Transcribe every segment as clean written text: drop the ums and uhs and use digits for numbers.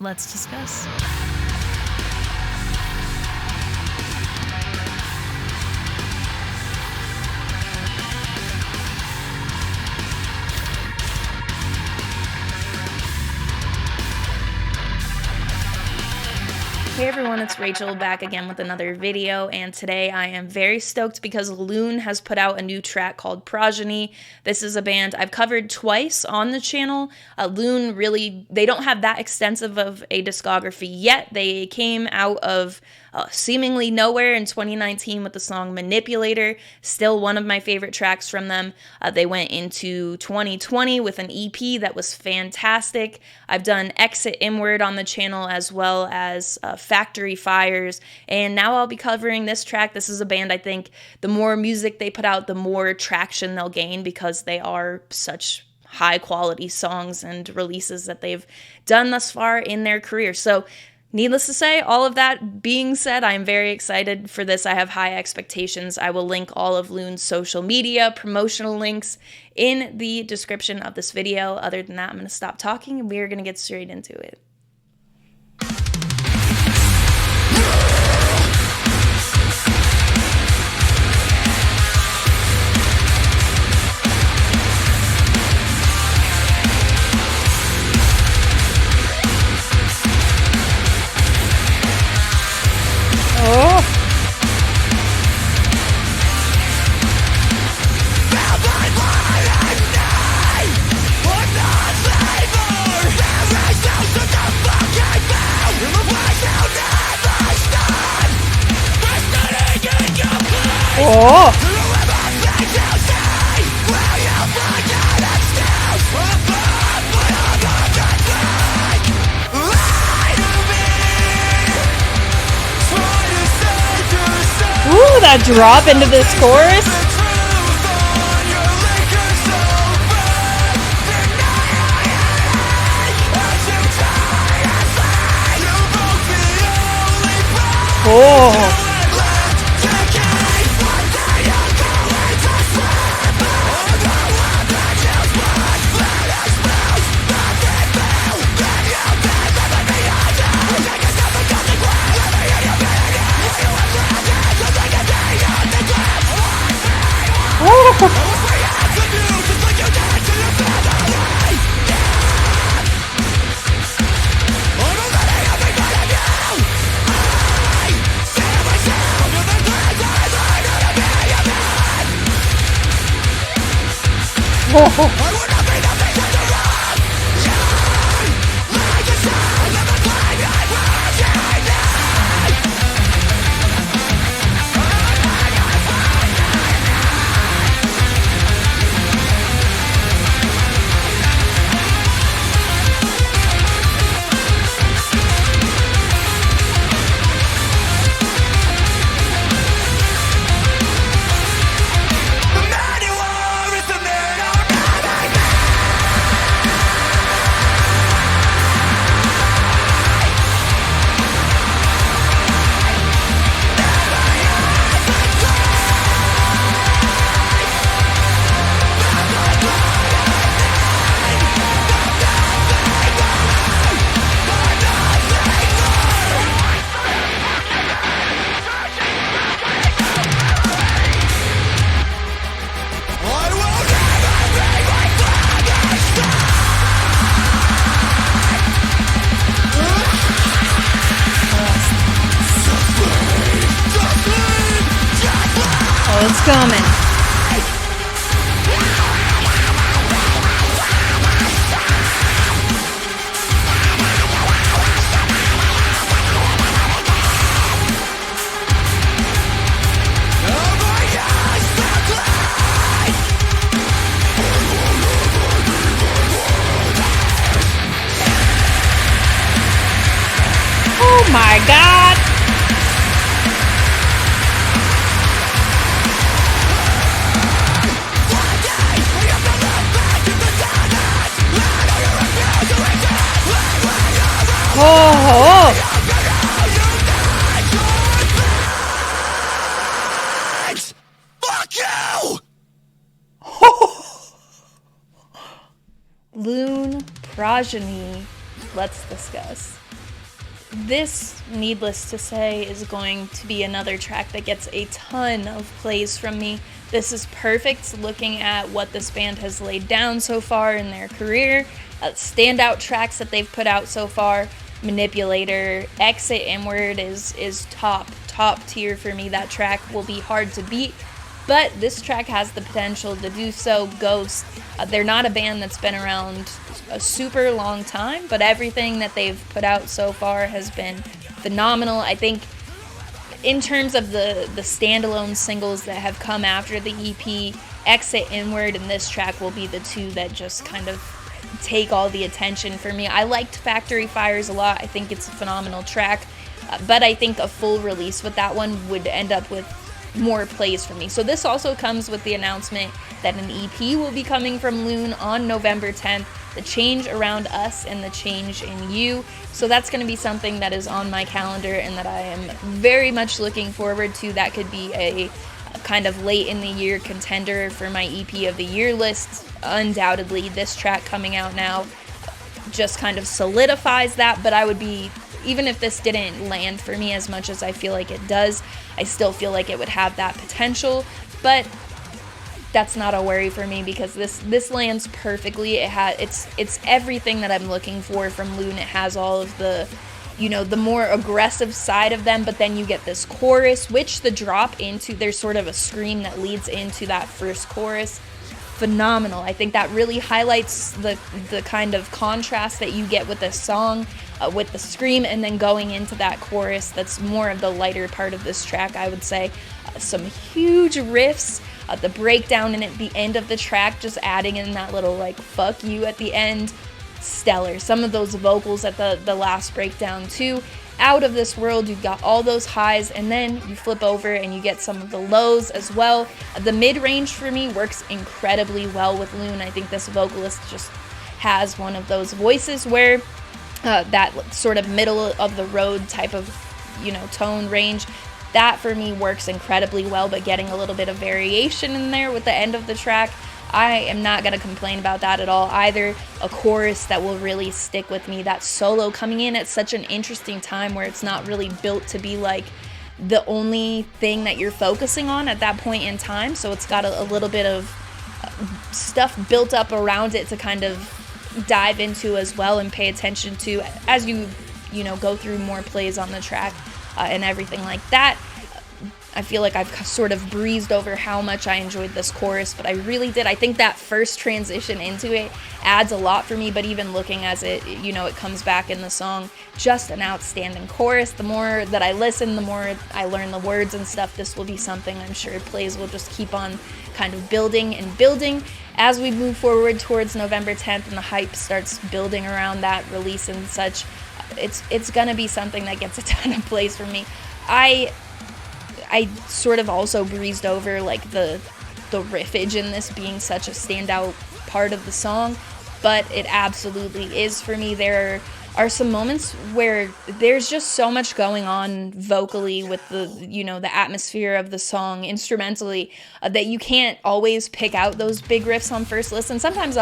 Let's discuss. Hey everyone, it's Rachel back again with another video, and today I am very stoked because Lune has put out a new track called Progeny. This is a band I've covered twice on the channel. Lune really, they don't have that extensive of a discography yet. They came out of seemingly nowhere in 2019 with the song Manipulator, still one of my favorite tracks from them. They went into 2020 with an EP that was fantastic. I've done Exit Inward on the channel as well as Factory Fires, and now I'll be covering this track. This is a band I think the more music they put out, the more traction they'll gain because they are such high quality songs and releases that they've done thus far in their career. So needless to say, all of that being said, I'm very excited for this. I have high expectations. I will link all of Lune's social media, promotional links in the description of this video. Other than that, I'm going to stop talking and we're going to get straight into it. Oh! Ooh, that drop into this chorus. Oh! It's coming. Oh my God. Oh, fuck you! Lune, Progeny, let's discuss. This, needless to say, is going to be another track that gets a ton of plays from me. This is perfect looking at what this band has laid down so far in their career. Standout tracks that they've put out so far. Manipulator, Exit Inward is top tier for me. That track will be hard to beat, but this track has the potential to do so. Ghost, they're not a band that's been around a super long time, but everything that they've put out so far has been phenomenal. I think in terms of the standalone singles that have come after the EP, Exit Inward and this track will be the two that just kind of take all the attention for me. I liked Factory Fires a lot. I think it's a phenomenal track, but I think a full release with that one would end up with more plays for me. So this also comes with the announcement that an EP will be coming from Lune on November 10th, The Change Around Us and The Change in You. So that's going to be something that is on my calendar and that I am very much looking forward to. That could be a kind of late in the year contender for my EP of the year list. Undoubtedly, this track coming out now just kind of solidifies that, but I would be, even if this didn't land for me as much as I feel like it does, I still feel like it would have that potential, but that's not a worry for me because this lands perfectly. It's everything that I'm looking for from Lune. It has all of the, the more aggressive side of them, but then you get this chorus, which the drop into, there's sort of a scream that leads into that first chorus. Phenomenal. I think that really highlights the kind of contrast that you get with this song, with the scream and then going into that chorus that's more of the lighter part of this track, I would say. Some huge riffs, the breakdown in at the end of the track, just adding in that little like fuck you at the end. Stellar. Some of those vocals at the last breakdown too, out of this world. You've got all those highs and then you flip over and you get some of the lows as well. The mid-range for me works incredibly well with Lune. I think this vocalist just has one of those voices where that sort of middle of the road type of tone range, that for me works incredibly well, but getting a little bit of variation in there with the end of the track, I am not going to complain about that at all either. A chorus that will really stick with me. That solo coming in at such an interesting time where it's not really built to be like the only thing that you're focusing on at that point in time. So it's got a little bit of stuff built up around it to kind of dive into as well and pay attention to as you go through more plays on the track and everything like that. I feel like I've sort of breezed over how much I enjoyed this chorus, but I really did. I think that first transition into it adds a lot for me, but even looking as it, it comes back in the song, just an outstanding chorus. The more that I listen, the more I learn the words and stuff. This will be something I'm sure plays will just keep on kind of building and building as we move forward towards November 10th and the hype starts building around that release and such. It's gonna be something that gets a ton of plays for me. I sort of also breezed over like the riffage in this being such a standout part of the song, but it absolutely is for me. There are some moments where there's just so much going on vocally with the atmosphere of the song instrumentally that you can't always pick out those big riffs on first listen. Sometimes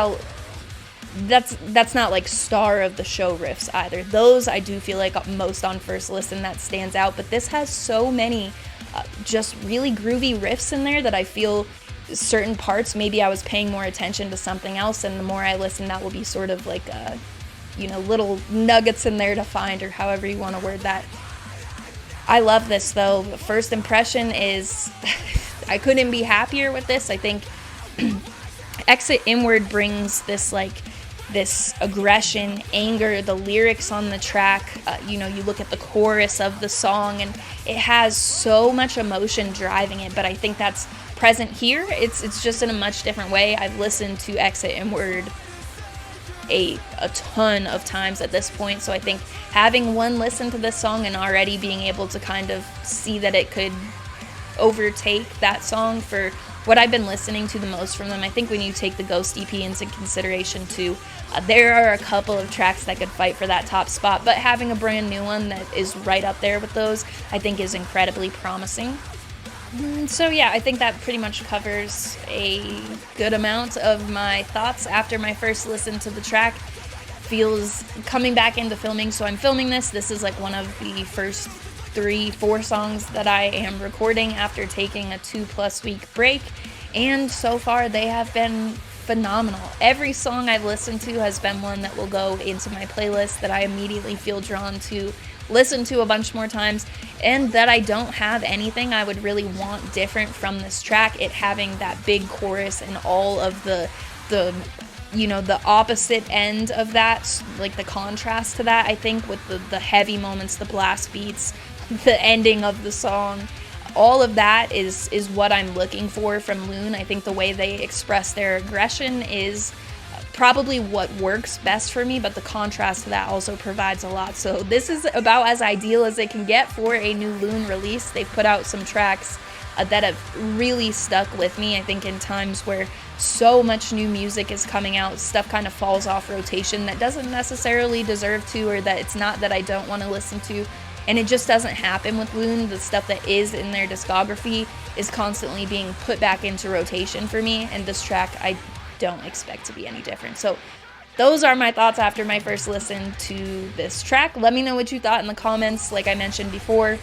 that's not like star of the show riffs either. Those I do feel like most on first listen that stands out, but this has so many just really groovy riffs in there that I feel certain parts maybe I was paying more attention to something else, and the more I listen that will be sort of like little nuggets in there to find, or however you want to word that. I love this though. First impression is I couldn't be happier with this. I think Exit Inward brings this this aggression, anger, the lyrics on the track, you look at the chorus of the song and it has so much emotion driving it, but I think that's present here. It's just in a much different way. I've listened to Exit Inward a ton of times at this point, so I think having one listen to this song and already being able to kind of see that it could overtake that song for what I've been listening to the most from them. I think when you take the Ghost EP into consideration too, there are a couple of tracks that could fight for that top spot, but having a brand new one that is right up there with those, I think is incredibly promising. So yeah, I think that pretty much covers a good amount of my thoughts after my first listen to the track. feels coming back into filming. So I'm filming this. This is like one of the first 3-4 songs that I am recording after taking a 2+ week break, and so far they have been phenomenal. Every song I've listened to has been one that will go into my playlist that I immediately feel drawn to listen to a bunch more times, and that I don't have anything I would really want different from this track. It having that big chorus and all of the you know, the opposite end of that, like the contrast to that, I think, with the heavy moments, the blast beats, the ending of the song, all of that is what I'm looking for from Lune. I think the way they express their aggression is probably what works best for me, but the contrast to that also provides a lot. So this is about as ideal as it can get for a new Lune release. They've put out some tracks that have really stuck with me. I think in times where so much new music is coming out, stuff kind of falls off rotation that doesn't necessarily deserve to, or that it's not that I don't want to listen to. And it just doesn't happen with Lune. The stuff that is in their discography is constantly being put back into rotation for me, and this track I don't expect to be any different. So those are my thoughts after my first listen to this track. Let me know what you thought in the comments. Like I mentioned before,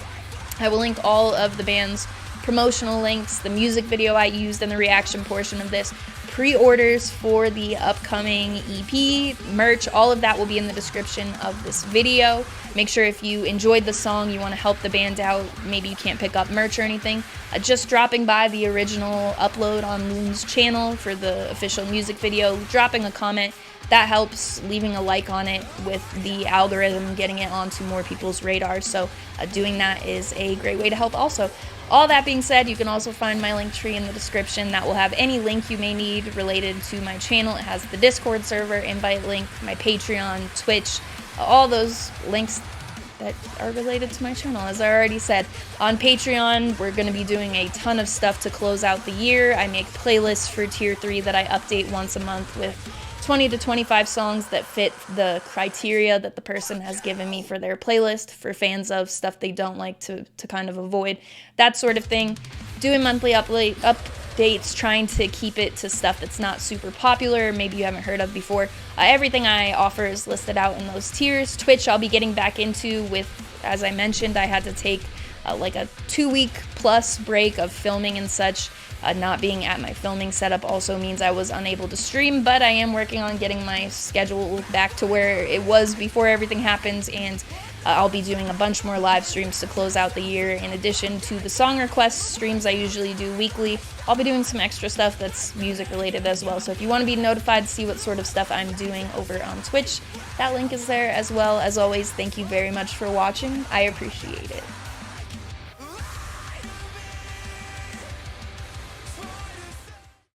I will link all of the band's promotional links, the music video I used in the reaction portion of this, pre-orders for the upcoming EP, merch, all of that will be in the description of this video. Make sure if you enjoyed the song, you want to help the band out, maybe you can't pick up merch or anything, just dropping by the original upload on Lune's channel for the official music video, dropping a comment, that helps, leaving a like on it with the algorithm, getting it onto more people's radars. So doing that is a great way to help also. All that being said, you can also find my link tree in the description that will have any link you may need related to my channel. It has the Discord server, invite link, my Patreon, Twitch, all those links that are related to my channel, as I already said. On Patreon, we're going to be doing a ton of stuff to close out the year. I make playlists for Tier 3 that I update once a month with 20 to 25 songs that fit the criteria that the person has given me for their playlist, for fans of stuff they don't like to kind of avoid, that sort of thing. Doing monthly updates, trying to keep it to stuff that's not super popular, maybe you haven't heard of before. Everything I offer is listed out in those tiers. Twitch I'll be getting back into with, as I mentioned, I had to take like a 2-week plus break of filming and such. Not being at my filming setup also means I was unable to stream, but I am working on getting my schedule back to where it was before everything happened, and I'll be doing a bunch more live streams to close out the year. In addition to the song request streams I usually do weekly, I'll be doing some extra stuff that's music related as well. So if you want to be notified to see what sort of stuff I'm doing over on Twitch, that link is there as well. As always, thank you very much for watching. I appreciate it.